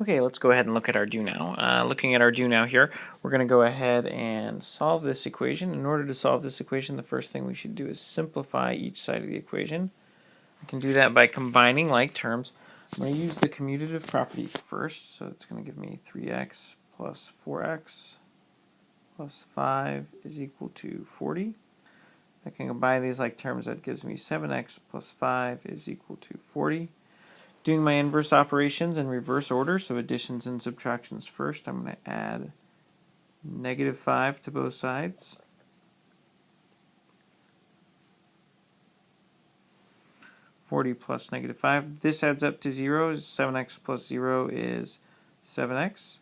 Okay, let's go ahead and look at our do now. Looking at our do now here, we're going to go ahead and solve this equation. In order to solve this equation, the first thing we should do is simplify each side of the equation. We can do that by combining like terms. I'm going to use the commutative property first, so it's going to give me 3x plus 4x plus 5 is equal to 40. I can combine these like terms, that gives me 7x plus 5 is equal to 40. Doing my inverse operations in reverse order, so additions and subtractions first, I'm going to add negative 5 to both sides. (40 plus negative 5). This adds up to 0. 7x plus 0 is 7x.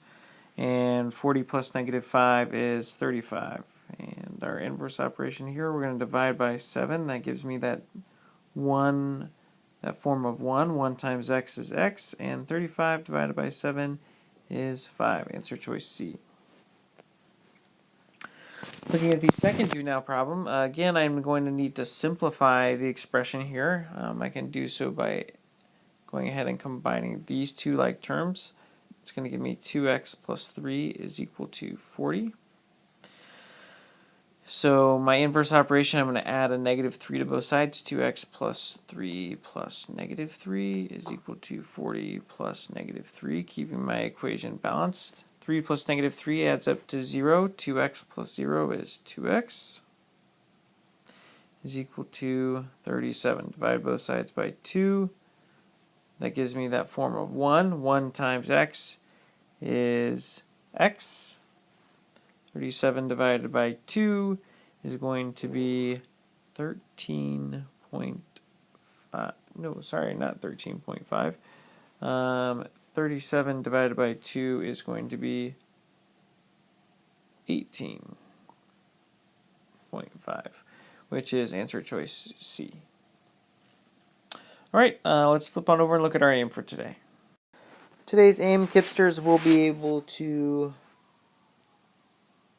And 40 plus negative 5 is 35. And our inverse operation here, we're going to divide by 7. That gives me that form of 1. 1 times x is x. And 35 divided by 7 is 5. Answer choice C. Looking at the second do now problem, again I'm going to need to simplify the expression here. I can do so by going ahead and combining these two like terms. It's going to give me 2x plus 3 is equal to 40. So my inverse operation, I'm going to add a negative 3 to both sides. 2x plus 3 plus negative 3 is equal to 40 plus negative 3, keeping my equation balanced. 3 plus negative 3 adds up to 0. 2x plus 0 is 2x is equal to 37. Divide both sides by 2. That gives me that form of 1. 1 times x is x. 37 divided by 2 is going to be 13.5. No, sorry, not 13.5. 37 divided by 2 is going to be 18.5, which is answer choice C. All right, let's flip on over and look at our aim for today. Today's aim, Kipsters will be able to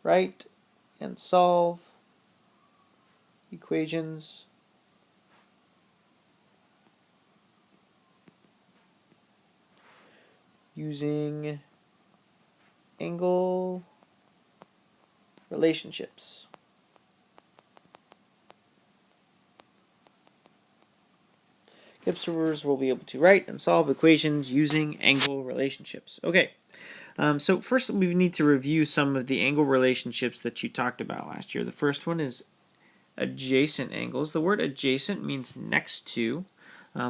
write and solve equations using angle relationships. Kipsters will be able to write and solve equations using angle relationships. Okay, so first we need to review some of the angle relationships that you talked about last year. The first one is adjacent angles. The word adjacent means next to.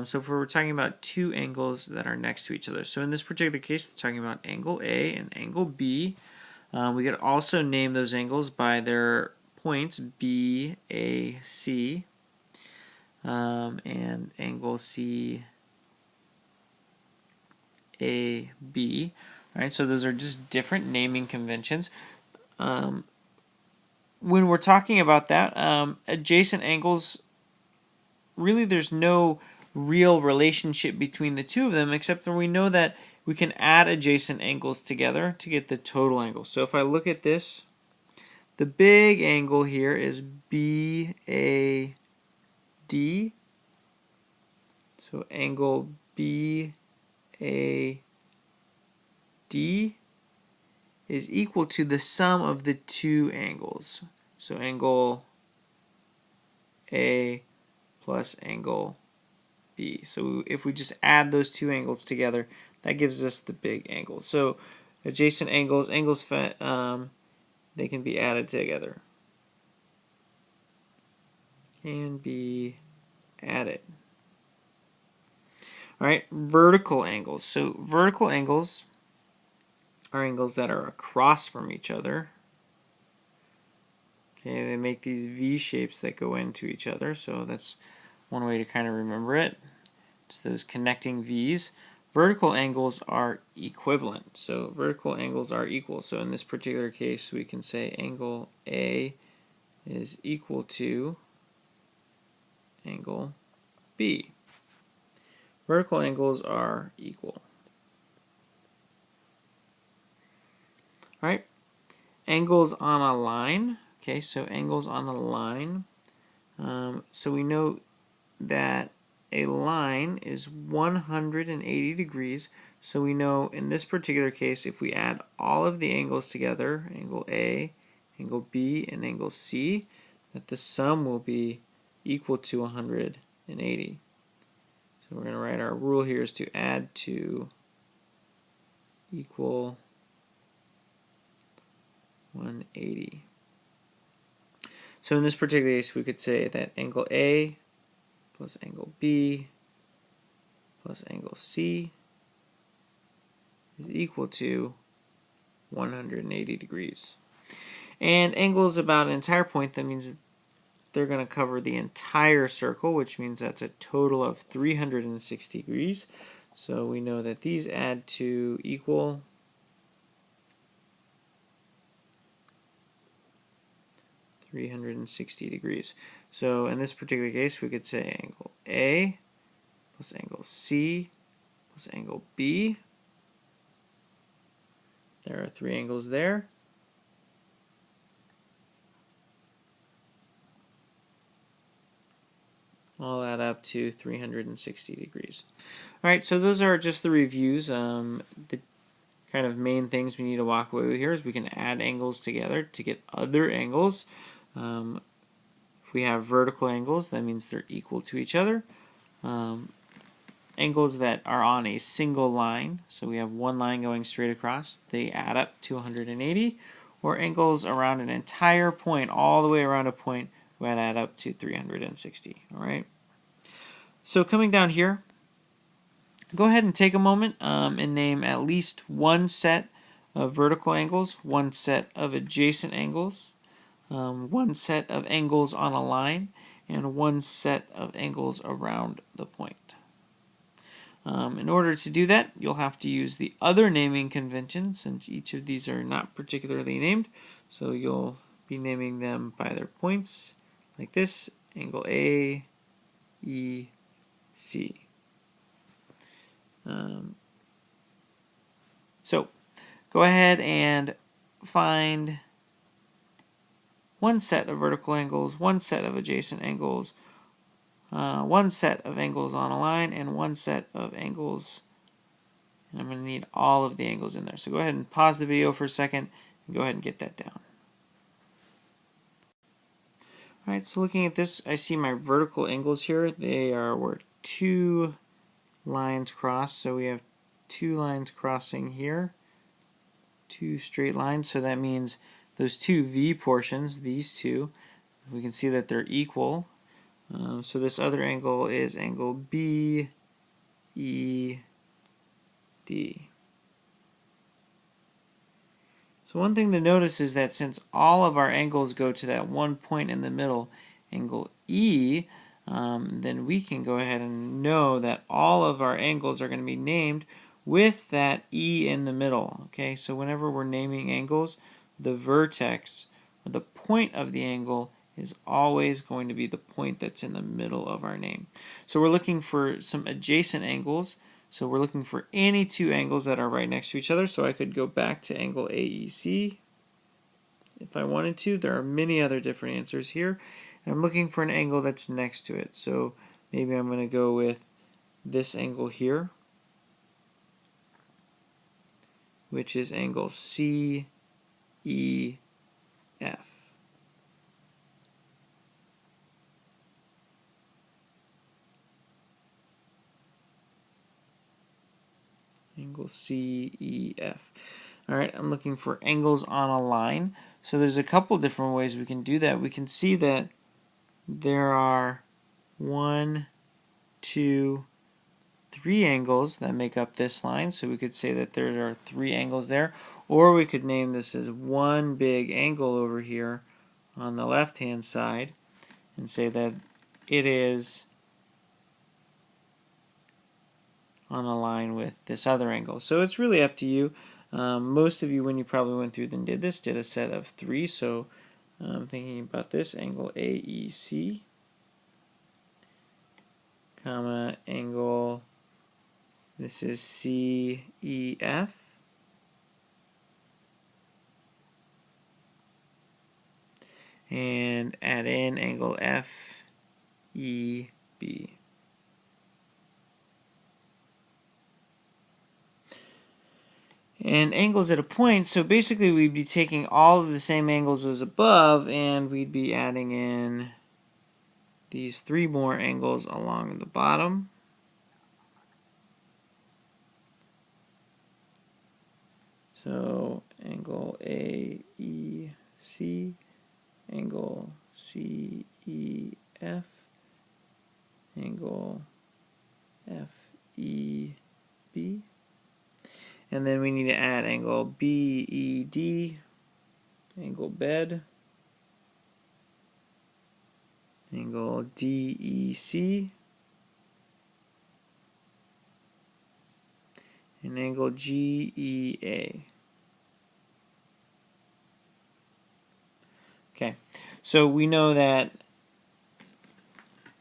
So if we're talking about two angles that are next to each other. So in this particular case, we're talking about angle A and angle B. We could also name those angles by their points, B, A, C, and angle C, A, B. All right, so those are just different naming conventions. When we're talking about that, adjacent angles, really there's no real relationship between the two of them, except that we know that we can add adjacent angles together to get the total angle. So if I look at this, the big angle here is BAD. So angle BAD is equal to the sum of the two angles. So angle A plus angle B. So if we just add those two angles together, that gives us the big angle. So adjacent angles, they can be added together and be added. All right, vertical angles. So vertical angles are angles that are across from each other. Okay, they make these V shapes that go into each other. So that's one way to kind of remember it. It's those connecting V's. Vertical angles are equivalent. So vertical angles are equal. So in this particular case, we can say angle A is equal to angle B. Vertical angles are equal. All right, angles on a line. Okay, so angles on a line. So we know that a line is 180 degrees, so we know in this particular case, if we add all of the angles together, angle A, angle B, and angle C, that the sum will be equal to 180. So we're going to write our rule here is to add to equal 180. So in this particular case, we could say that angle A plus angle B plus angle C is equal to 180 degrees. And angle is about an entire point. That means they're going to cover the entire circle, which means that's a total of 360 degrees. So we know that these add to equal 360 degrees. So in this particular case, we could say angle A plus angle C plus angle B. There are three angles there. All add up to 360 degrees. All right, so those are just the reviews. The kind of main things we need to walk away with here is we can add angles together to get other angles. If we have vertical angles, that means they're equal to each other. Angles that are on a single line, so we have one line going straight across, they add up to 180. Or angles around an entire point, all the way around a point, would add up to 360. All right. So coming down here, go ahead and take a moment and name at least one set of vertical angles, one set of adjacent angles, one set of angles on a line, and one set of angles around the point. In order to do that, you'll have to use the other naming convention, since each of these are not particularly named. So you'll be naming them by their points, like this: angle A, E, C. So go ahead and find one set of vertical angles, one set of adjacent angles, one set of angles on a line, and one set of angles. And I'm going to need all of the angles in there. So go ahead and pause the video for a second and go ahead and get that down. All right, so looking at this, I see my vertical angles here. They are where two lines cross. So we have two lines crossing here, two straight lines. So that means those two V portions, these two, we can see that they're equal. So this other angle is angle B, E, D. So one thing to notice is that since all of our angles go to that one point in the middle, angle E, then we can go ahead and know that all of our angles are going to be named with that E in the middle. Okay, so whenever we're naming angles, the vertex, or the point of the angle, is always going to be the point that's in the middle of our name. So we're looking for some adjacent angles. So we're looking for any two angles that are right next to each other. So I could go back to angle AEC if I wanted to. There are many other different answers here. And I'm looking for an angle that's next to it. So maybe I'm going to go with this angle here, which is angle CEF. Angle CEF. All right, I'm looking for angles on a line. So there's a couple different ways we can do that. We can see that there are 1, 2, 3 angles that make up this line. So we could say that there are 3 angles there. Or we could name this as one big angle over here on the left-hand side and say that it is on a line with this other angle. So it's really up to you. Most of you, when you probably went through and did this, did a set of 3. So I'm thinking about this angle AEC, comma, angle, this is CEF, and add in angle FEB. and angles at a point. So basically we'd be taking all of the same angles as above, and we'd be adding in these 3 more angles along the bottom. So angle AEC, angle CEF, angle FEB, and then we need to add angle BED, angle bed, angle DEC, and angle GEA. Okay, so we know that,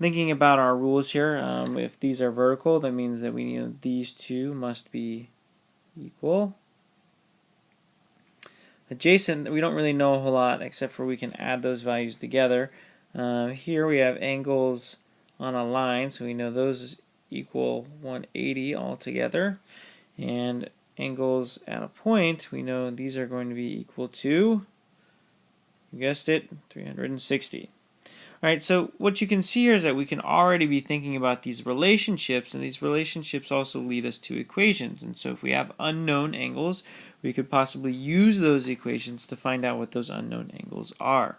thinking about our rules here, if these are vertical, that means that we know these two must be equal. Adjacent, we don't really know a whole lot, except for we can add those values together. Here we have angles on a line, so we know those equal 180 altogether. And angles at a point, we know these are going to be equal to, you guessed it, 360. Alright, so what you can see here is that we can already be thinking about these relationships, and these relationships also lead us to equations. And so if we have unknown angles, we could possibly use those equations to find out what those unknown angles are.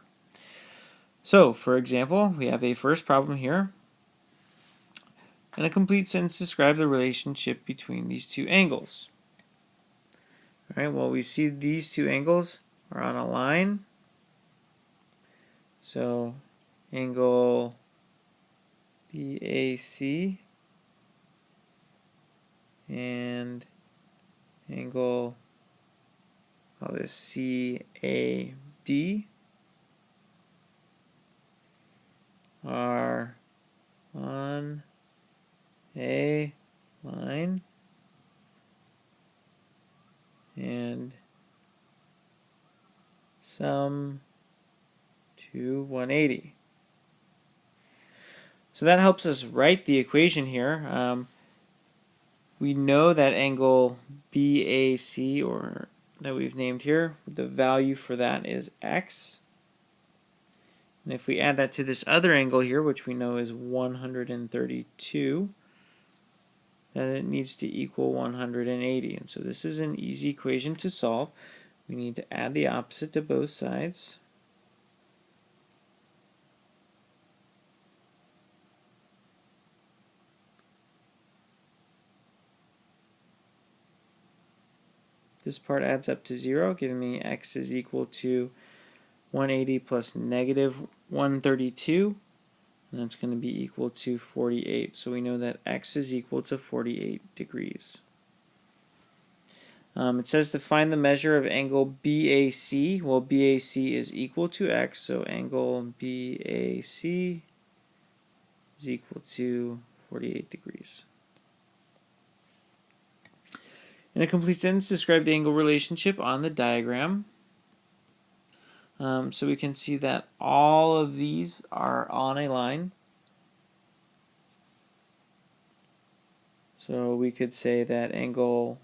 So, for example, we have a first problem here. In a complete sentence, describe the relationship between these two angles. Alright, well, we see these two angles are on a line. So angle BAC and angle, call this CAD, are on a line and sum to 180. So that helps us write the equation here. We know that angle BAC, or that we've named here, the value for that is x. And if we add that to this other angle here, which we know is 132, then it needs to equal 180. And so this is an easy equation to solve. We need to add the opposite to both sides. This part adds up to 0, giving me x is equal to 180 plus negative 132, and that's going to be equal to 48. So we know that x is equal to 48 degrees. It says to find the measure of angle BAC. Well, BAC is equal to x, so angle BAC is equal to 48 degrees. In a complete sentence, describe the angle relationship on the diagram. So we can see that all of these are on a line. So we could say that angle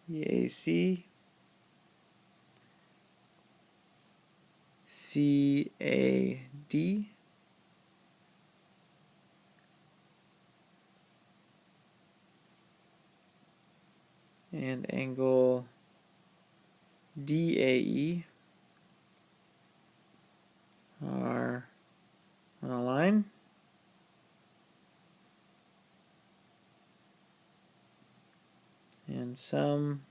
BAC, CAD, and angle DAE are on a line. And sum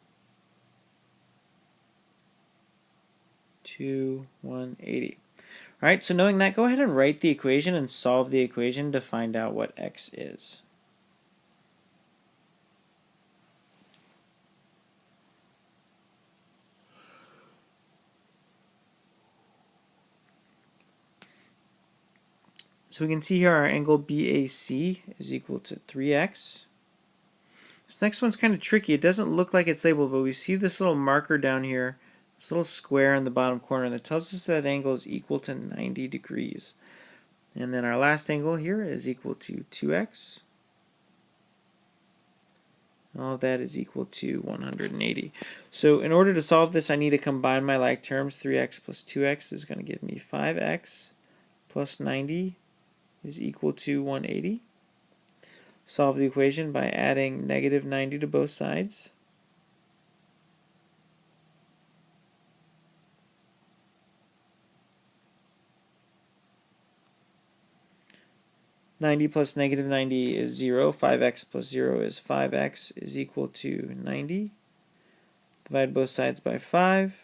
to 180. Alright, so knowing that, go ahead and write the equation and solve the equation to find out what x is. So we can see here our angle BAC is equal to 3x. This next one's kind of tricky. It doesn't look like it's labeled, but we see this little marker down here, this little square in the bottom corner that tells us that angle is equal to 90 degrees. And then our last angle here is equal to 2x. All of that is equal to 180. So in order to solve this, I need to combine my like terms. 3x plus 2x is going to give me 5x plus 90 is equal to 180. Solve the equation by adding negative 90 to both sides. (90 plus negative 90 is 0. 5x plus 0 is 5x is equal to 90. Divide both sides by 5.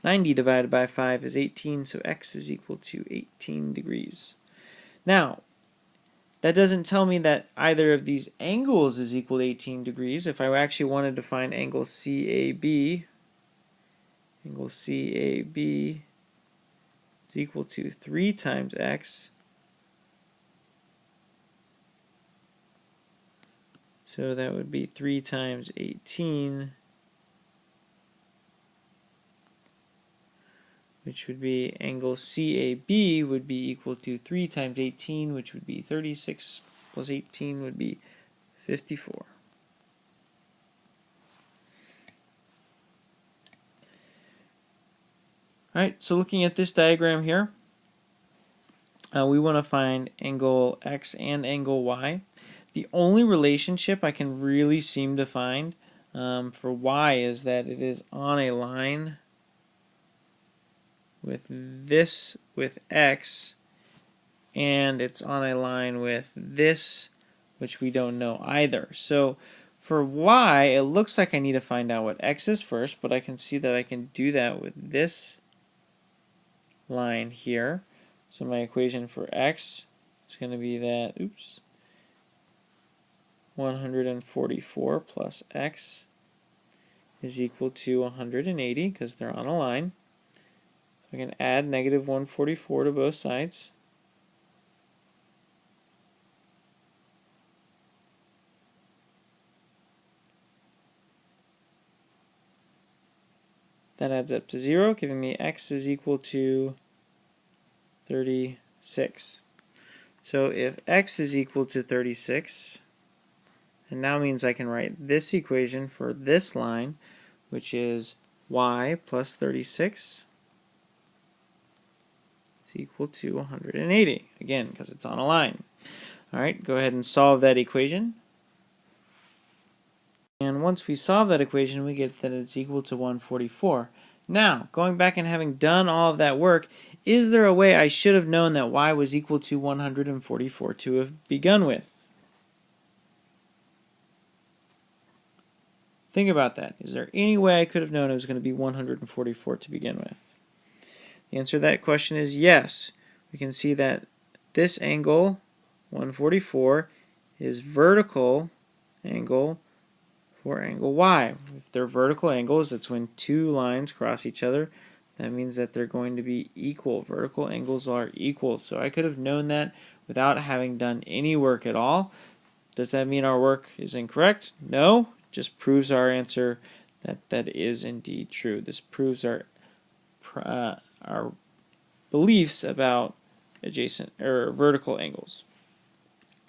90 divided by 5 is 18, so x is equal to 18 degrees. Now, that doesn't tell me that either of these angles is equal to 18 degrees. If I actually wanted to find angle CAB, angle CAB is equal to 3 times x. So that would be 3 times 18, which would be angle CAB would be equal to 3 times 18, which would be 36, plus 18 would be 54. Alright, so looking at this diagram here, we want to find angle X and angle Y. The only relationship I can really seem to find for Y is that it is on a line with this, with X, and it's on a line with this, which we don't know either. So for Y, it looks like I need to find out what X is first, but I can see that I can do that with this line here. So my equation for X is going to be that, 144 plus X is equal to 180 because they're on a line. So I can add negative 144 to both sides. That adds up to 0, giving me X is equal to 36. So if X is equal to 36, it now means I can write this equation for this line, which is Y plus 36 is equal to 180, again, because it's on a line. All right, go ahead and solve that equation. And once we solve that equation, we get that it's equal to 144. Now, going back and having done all of that work, is there a way I should have known that Y was equal to 144 to have begun with? Think about that. Is there any way I could have known it was going to be 144 to begin with? The answer to that question is yes. We can see that this angle, 144, is vertical angle for angle Y. If they're vertical angles, that's when two lines cross each other. That means that they're going to be equal. Vertical angles are equal. So I could have known that without having done any work at all. Does that mean our work is incorrect? No. Just proves our answer that is indeed true. This proves our beliefs about adjacent or vertical angles.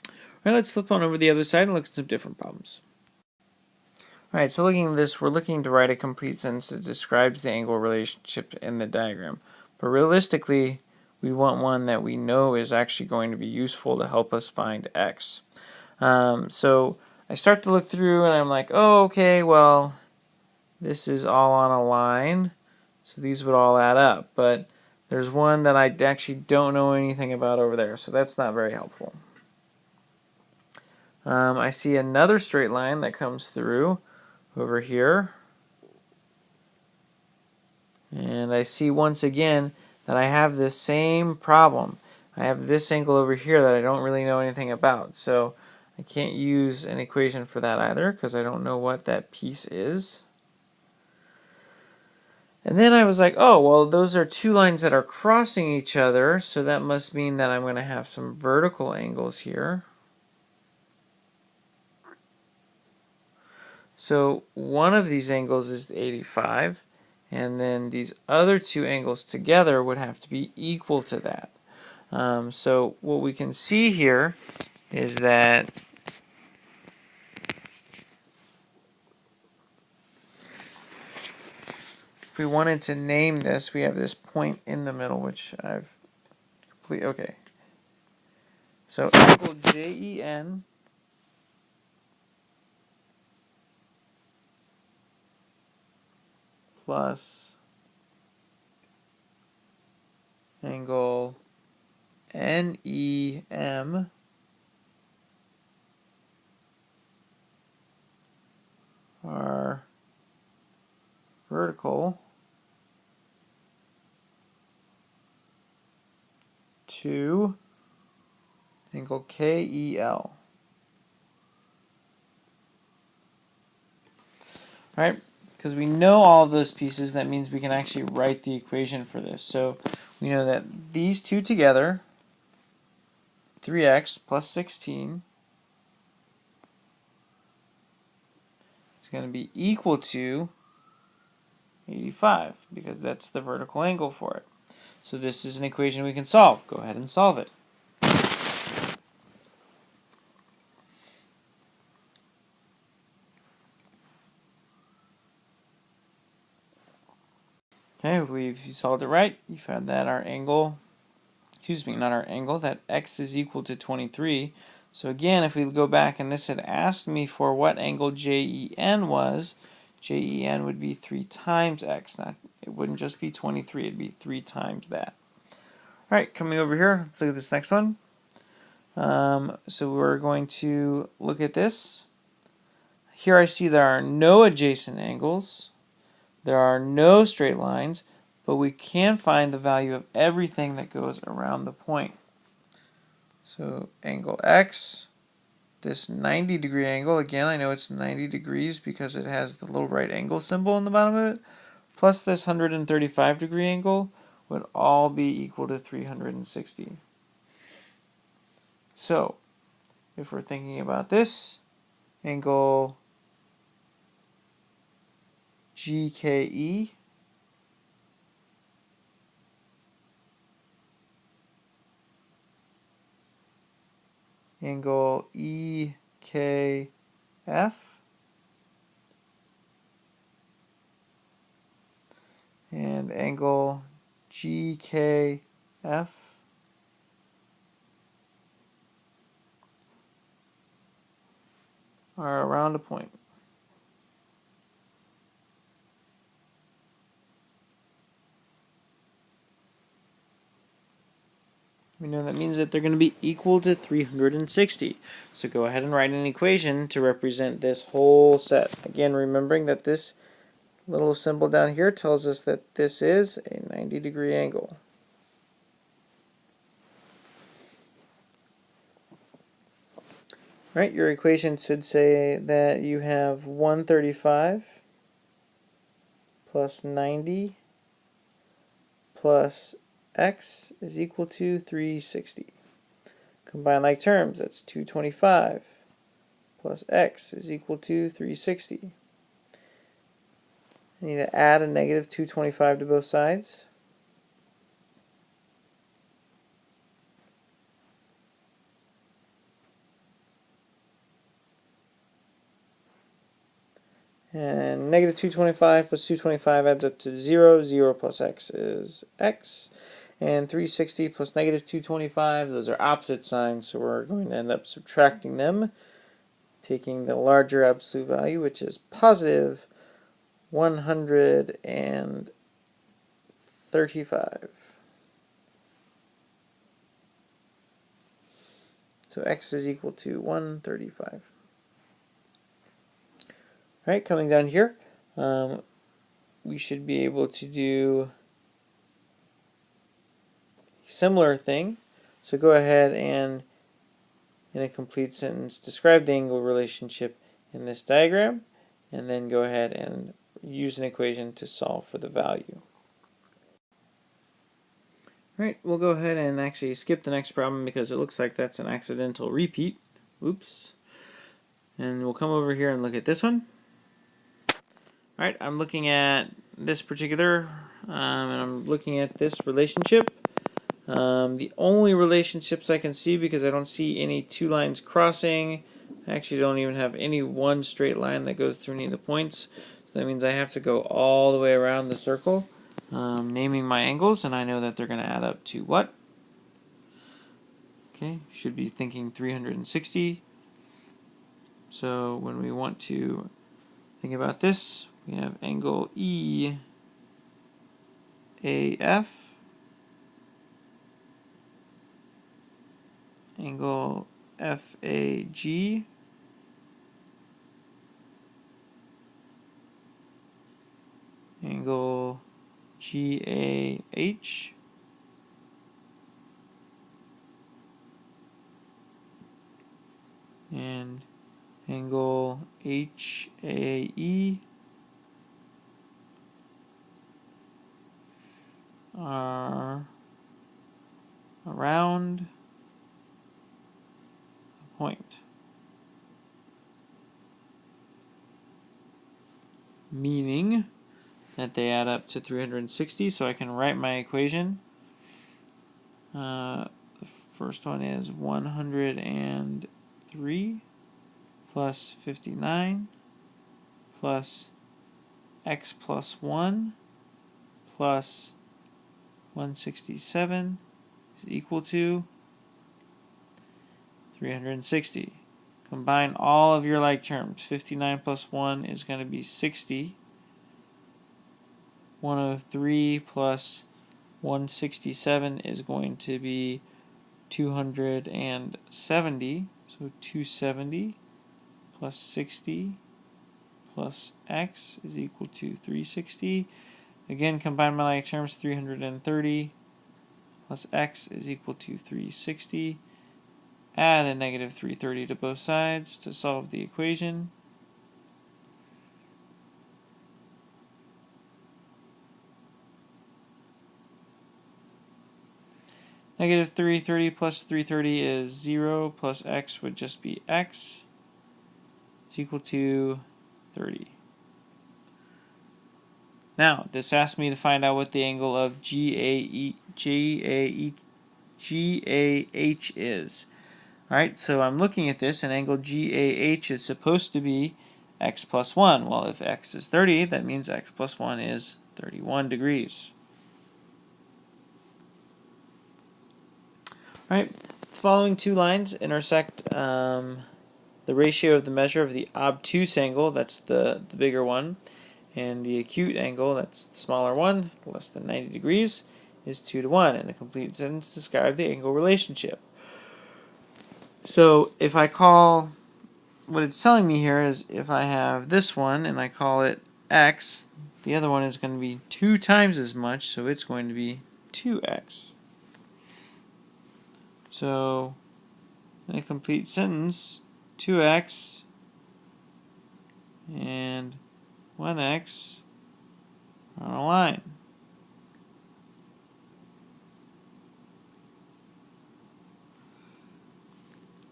All right, let's flip on over to the other side and look at some different problems. All right, so looking at this, we're looking to write a complete sentence that describes the angle relationship in the diagram. But realistically, we want one that we know is actually going to be useful to help us find x. So I start to look through and I'm like, oh, okay, well, this is all on a line, so these would all add up. But there's one that I actually don't know anything about over there, so that's not very helpful. I see another straight line that comes through over here. And I see once again that I have this same problem. I have this angle over here that I don't really know anything about. So I can't use an equation for that either because I don't know what that piece is. And then I was like, oh, well, those are two lines that are crossing each other, so that must mean that I'm going to have some vertical angles here. So one of these angles is 85, and then these other two angles together would have to be equal to that. So what we can see here is that if we wanted to name this, we have this point in the middle, which I've completely, okay. So angle JEN plus angle NEM are vertical to angle KEL. Right? Because we know all of those pieces, that means we can actually write the equation for this. So we know that these two together, 3x plus 16, is going to be equal to 85, because that's the vertical angle for it. So this is an equation we can solve. Go ahead and solve it. Okay, hopefully if you solved it right, you found that our angle, not our angle, that x is equal to 23. So again, if we go back and this had asked me for what angle JEN was, JEN would be 3 times x. It wouldn't just be 23, it'd be 3 times that. Alright, coming over here, let's look at this next one. So we're going to look at this. Here I see there are no adjacent angles. There are no straight lines, but we can find the value of everything that goes around the point. So angle X, this 90-degree angle, again I know it's 90 degrees because it has the little right angle symbol on the bottom of it, plus this 135-degree angle would all be equal to 360. So if we're thinking about this, angle GKE angle EKF and angle GKF are around a point. We know that means that they're going to be equal to 360. So go ahead and write an equation to represent this whole set. Again, remembering that this little symbol down here tells us that this is a 90-degree angle. Right, your equation should say that you have 135 plus 90 plus x is equal to 360. Combine like terms, that's 225 plus x is equal to 360. I need to add a negative 225 to both sides. And negative 225 plus 225 adds up to 0. 0 plus x is x. And 360 plus negative 225, those are opposite signs, so we're going to end up subtracting them, taking the larger absolute value, which is positive 135. So x is equal to 135. Alright, coming down here, we should be able to do a similar thing. So go ahead and, in a complete sentence, describe the angle relationship in this diagram, and then go ahead and use an equation to solve for the value. Alright, we'll go ahead and actually skip the next problem because it looks like that's an accidental repeat. Oops. And we'll come over here and look at this one. Alright, I'm looking at this particular, and I'm looking at this relationship. The only relationships I can see, because I don't see any two lines crossing, I actually don't even have any one straight line that goes through any of the points. So So that means I have to go all the way around the circle, naming my angles, and I know that they're going to add up to what? Okay, should be thinking 360. So when we want to think about this, we have angle EAF, angle FAG, angle GAH, and angle HAE are around a point, meaning that they add up to 360, so I can write my equation. The first one is 103 plus 59 plus x plus 1 plus 167 is equal to 360. Combine all of your like terms. 59 plus 1 is going to be 60. 103 plus 167 is going to be 270. So 270 plus 60 plus x is equal to 360. Again, combine my like terms. 330 plus x is equal to 360. Add a negative 330 to both sides to solve the equation. Negative 330 plus 330 is 0, plus x would just be x. It's equal to 30. Now, this asks me to find out what the angle of GAH is. Alright, so I'm looking at this, and angle GAH is supposed to be x plus 1. Well, if x is 30, that means x plus 1 is 31 degrees. Alright, the following two lines intersect the ratio of the measure of the obtuse angle, that's the bigger one, and the acute angle, that's the smaller one, less than 90 degrees, is 2 to 1, and a complete sentence describes the angle relationship. So if I call, what it's telling me here is if I have this one and I call it x, the other one is going to be 2 times as much, so it's going to be 2x. So in a complete sentence, 2x and 1x are on a line.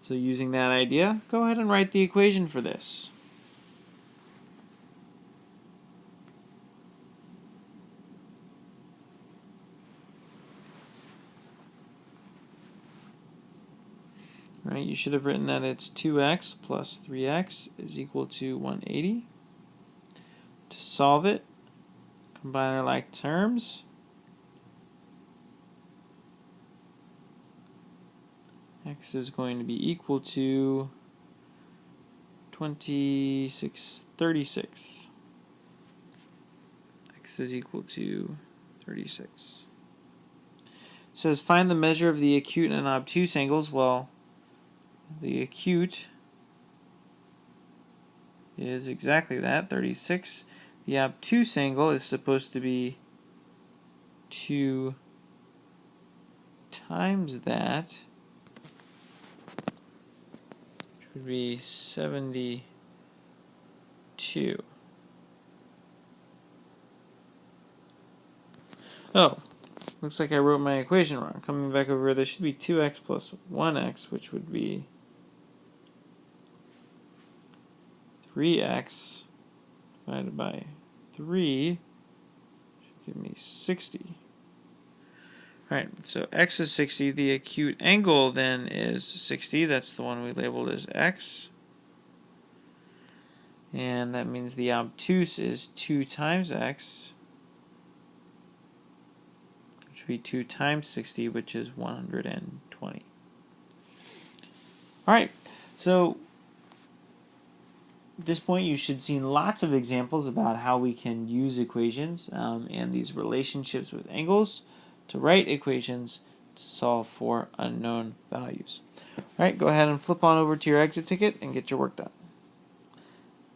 So using that idea, go ahead and write the equation for this. Right, you should have written that it's 2x plus 3x is equal to 180. To solve it, combine our like terms. X is going to be equal to 36. X is equal to 36. It says find the measure of the acute and obtuse angles. Well, the acute is exactly that, 36. The obtuse angle is supposed to be 2 times that, which would be 72. Oh, looks like I wrote my equation wrong. Coming back over here, there should be 2x plus 1x, which would be 3x divided by 3 should give me 60. Alright, so x is 60. The acute angle then is 60. That's the one we labeled as x. And that means the obtuse is 2 times x, which would be 2 times 60, which is 120. All right, so at this point you should have seen lots of examples about how we can use equations and these relationships with angles to write equations to solve for unknown values. All right, go ahead and flip on over to your exit ticket and get your work done.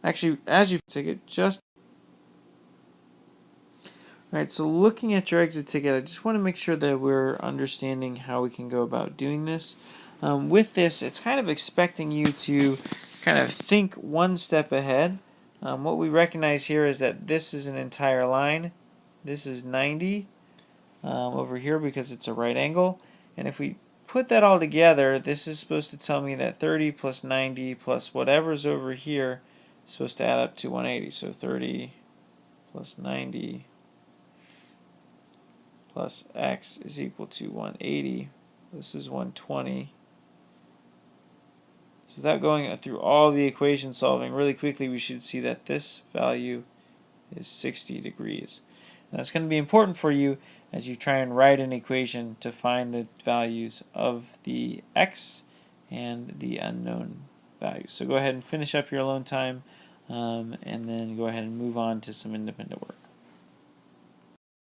Actually, as you ticket, just all right, so looking at your exit ticket, I just want to make sure that we're understanding how we can go about doing this. With this, it's kind of expecting you to kind of think one step ahead. What we recognize here is that this is an entire line. This is 90 over here because it's a right angle. And if we put that all together, this is supposed to tell me that 30 plus 90 plus whatever's over here is supposed to add up to 180. So 30 plus 90 plus x is equal to 180. This is 120. So without going through all the equation solving really quickly, we should see that this value is 60 degrees. And that's going to be important for you as you try and write an equation to find the values of the x and the unknown values. So go ahead and finish up your alone time and then go ahead and move on to some independent work.